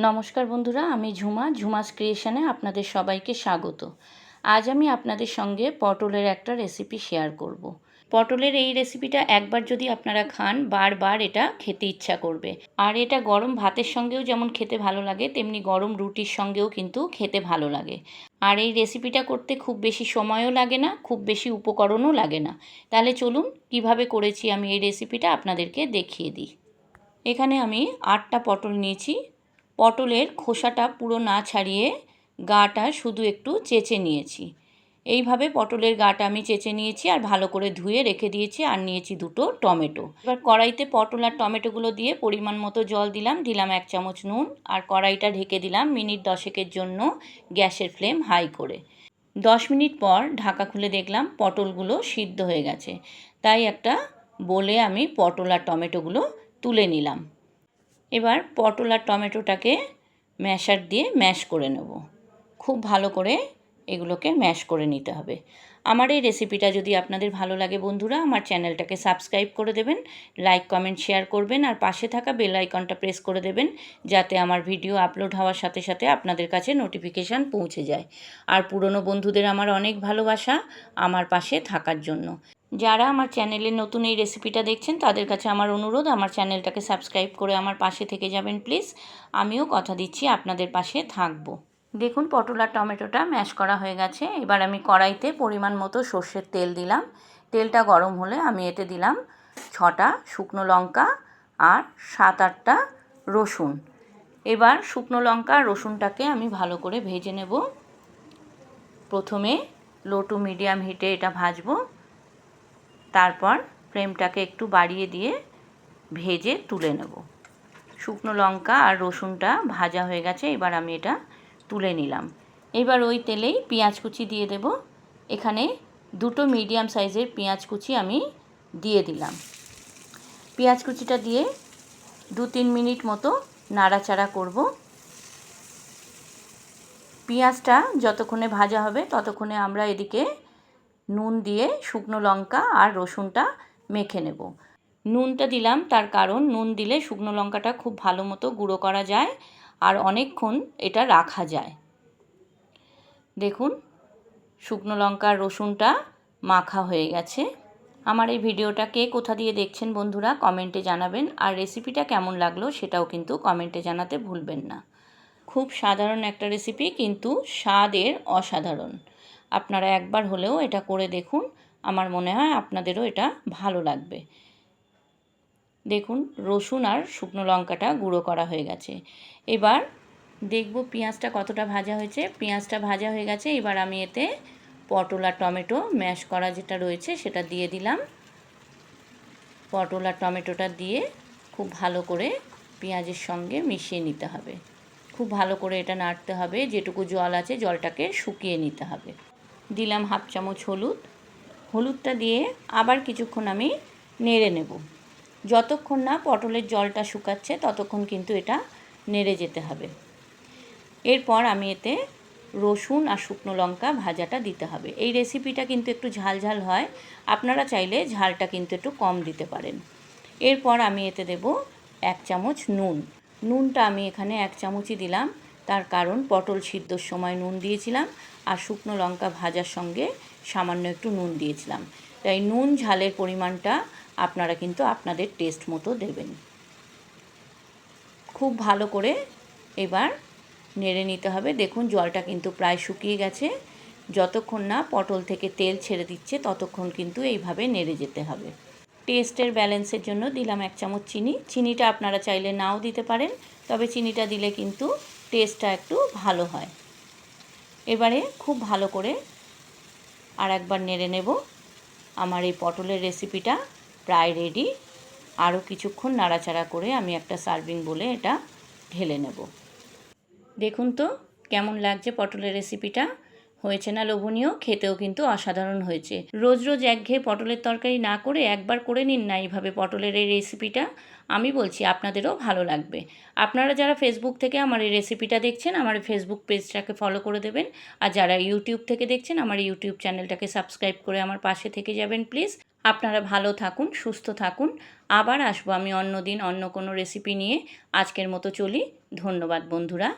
নমস্কার বন্ধুরা, আমি ঝুমাস ক্রিয়েশনে আপনাদের সবাইকে স্বাগত। আজ আমি আপনাদের সঙ্গে পটলের একটা রেসিপি শেয়ার করব। পটলের এই রেসিপিটা একবার যদি আপনারা খান বারবার এটা খেতে ইচ্ছা করবে। আর এটা গরম ভাতের সঙ্গেও যেমন খেতে ভালো লাগে, তেমনি গরম রুটির সঙ্গেও কিন্তু খেতে ভালো লাগে। আর এই রেসিপিটা করতে খুব বেশি সময়ও লাগে না, খুব বেশি উপকরণও লাগে না। তাহলে চলুন কিভাবে করেছি আমি এই রেসিপিটা আপনাদেরকে দেখিয়ে দিই। এখানে আমি 8টা পটল নিয়েছি। পটলের খোসাটা পুরো না ছাড়িয়ে গাটা শুধু একটু চেঁচে নিয়েছি। এইভাবে পটলের গাটা আমি চেঁচে নিয়েছি আর ভালো করে ধুয়ে রেখে দিয়েছি। আর নিয়েছি 2টো টমেটো। এবার কড়াইতে পটল আর টমেটোগুলো দিয়ে পরিমাণ মতো জল দিলাম 1 চামচ নুন, আর কড়াইটা ঢেকে দিলাম মিনিট 10 জন্য গ্যাসের ফ্লেম হাই করে। 10 মিনিট পর ঢাকা খুলে দেখলাম পটলগুলো সিদ্ধ হয়ে গেছে। তাই একটা বলে আমি পটল আর টমেটোগুলো তুলে নিলাম। এবার পটল আর টমেটোটাকে ম্যাশার দিয়ে ম্যাশ করে নেব। খুব ভালো করে এগুলোকে ম্যাশ করে নিতে হবে। আমার এই রেসিপিটা যদি আপনাদের ভালো লাগে বন্ধুরা, আমার চ্যানেলটাকে সাবস্ক্রাইব করে দেবেন, লাইক কমেন্ট শেয়ার করবেন, আর পাশে থাকা বেল আইকনটা প্রেস করে দেবেন, যাতে আমার ভিডিও আপলোড হওয়ার সাথে সাথে আপনাদের কাছে নোটিফিকেশান পৌঁছে যায়। আর পুরনো বন্ধুদের আমার অনেক ভালোবাসা আমার পাশে থাকার জন্য। যারা আমার চ্যানেলে নতুন এই রেসিপিটা দেখছেন তাদের কাছে আমার অনুরোধ, আমার চ্যানেলটাকে সাবস্ক্রাইব করে আমার পাশে থেকে যাবেন প্লিজ। আমিও কথা দিচ্ছি আপনাদের পাশে থাকবো। দেখুন পটল আর টমেটোটা ম্যাশ করা হয়ে গেছে। এবার আমি কড়াইতে পরিমাণ মতো সর্ষের তেল দিলাম। তেলটা গরম হলে আমি এতে দিলাম 6টা শুকনো লঙ্কা আর 7-8টা রসুন। এবার শুকনো লঙ্কা আর রসুনটাকে আমি ভালো করে ভেজে নেব। প্রথমে লো টু মিডিয়াম হিটে এটা ভাজবো, তারপর ফ্লেমটাকে একটু বাড়িয়ে দিয়ে ভেজে তুলে নেব। শুকনো লঙ্কা আর রসুনটা ভাজা হয়ে গেছে, এবার আমি এটা তুলে নিলাম। এবার ওই তেলেই পেঁয়াজ কুচি দিয়ে দেব। এখানে 2টো মিডিয়াম সাইজের পেঁয়াজ কুচি আমি দিয়ে দিলাম। পেঁয়াজ কুচিটা দিয়ে 2-3 মিনিট মতো নাড়াচাড়া করব। পেঁয়াজটা যতক্ষণে ভাজা হবে ততক্ষণে আমরা এদিকে নুন দিয়ে শুকনো লঙ্কা আর রসুনটা মেখে নেব। নুনটা দিলাম তার কারণ নুন দিলে শুকনো লঙ্কাটা খুব ভালো মতো গুঁড়ো করা যায় আর অনেকক্ষণ এটা রাখা যায়। দেখুন শুকনো লঙ্কা আর রসুনটা মাখা হয়ে গেছে। আমার এই ভিডিওটা কে কোথা দিয়ে দেখছেন বন্ধুরা কমেন্টে জানাবেন, আর রেসিপিটা কেমন লাগলো সেটাও কিন্তু কমেন্টে জানাতে ভুলবেন না। খুব সাধারণ একটা রেসিপি, কিন্তু স্বাদের অসাধারণ। আপনারা একবার হলেও এটা করে দেখুন, আমার মনে হয় আপনাদেরও এটা ভালো লাগবে। দেখুন রসুন আর শুকনো লঙ্কাটা গুঁড়ো করা হয়ে গেছে। এবার দেখব পেঁয়াজটা কতটা ভাজা হয়েছে। পেঁয়াজটা ভাজা হয়ে গেছে। এবার আমি এতে পটল আর টমেটো ম্যাশ করা যেটা রয়েছে সেটা দিয়ে দিলাম। পটল আর টমেটোটা দিয়ে খুব ভালো করে পেঁয়াজের সঙ্গে মিশিয়ে নিতে হবে। খুব ভালো করে এটা নাড়তে হবে, যেটুকু জল আছে জলটাকে শুকিয়ে নিতে হবে। দিলাম 1/2 চামচ হলুদ। হলুদটা দিয়ে আবার কিছুক্ষণ আমি নেড়ে নেব। যতক্ষণ না পটলের জলটা শুকাচ্ছে ততক্ষণ কিন্তু এটা নেড়ে যেতে হবে। এরপর আমি এতে রসুন আর শুকনো লঙ্কা ভাজাটা দিতে হবে। এই রেসিপিটা কিন্তু একটু ঝাল ঝাল হয়, আপনারা চাইলে ঝালটা কিন্তু একটু কম দিতে পারেন। এরপর আমি এতে দেব 1 চামচ নুন। নুনটা আমি এখানে 1 চামচই দিলাম, তার কারণ পটল সিদ্ধর সময় নুন দিয়েছিলাম আর শুকনো লঙ্কা ভাজার সঙ্গে সামান্য একটু নুন দিয়েছিলাম। তাই নুন ঝালের পরিমাণটা আপনারা কিন্তু আপনাদের টেস্ট মতো দেবেন। খুব ভালো করে এবার নেড়ে নিতে হবে। দেখুন জলটা কিন্তু প্রায় শুকিয়ে গেছে। যতক্ষণ না পটল থেকে তেল ছেড়ে দিচ্ছে ততক্ষণ কিন্তু এইভাবে নেড়ে যেতে হবে। টেস্টের ব্যালেন্সের জন্য দিলাম 1 চামচ চিনি। চিনিটা আপনারা চাইলে নাও দিতে পারেন, তবে চিনিটা দিলে কিন্তু টেস্টটা একটু ভালো হয়। এবারে খুব ভালো করে আর একবার নেড়ে নেব। আমার এই পটলের রেসিপিটা প্রায় রেডি। আরও কিছুক্ষণ নাড়াচাড়া করে আমি একটা সার্ভিং বলে এটা ঢেলে নেব। দেখুন তো কেমন লাগছে পটলের রেসিপিটা, হয়েছে না লোভনীয়? খেতেও কিন্তু অসাধারণ হয়েছে। রোজ রোজ একঘেয়ে পটলের তরকারি না করে একবার করে নিন না এইভাবে পটলের এই রেসিপিটা। আমি বলছি আপনাদেরও ভালো লাগবে। আপনারা যারা ফেসবুক থেকে আমার এই রেসিপিটা দেখছেন আমার ফেসবুক পেজটাকে ফলো করে দেবেন, আর যারা ইউটিউব থেকে দেখছেন আমার ইউটিউব চ্যানেলটাকে সাবস্ক্রাইব করে আমার পাশে থেকে যাবেন প্লিজ। আপনারা ভালো থাকুন, সুস্থ থাকুন। আবার আসবো আমি অন্য দিন অন্য কোনো রেসিপি নিয়ে। আজকের মতো চলি। ধন্যবাদ বন্ধুরা।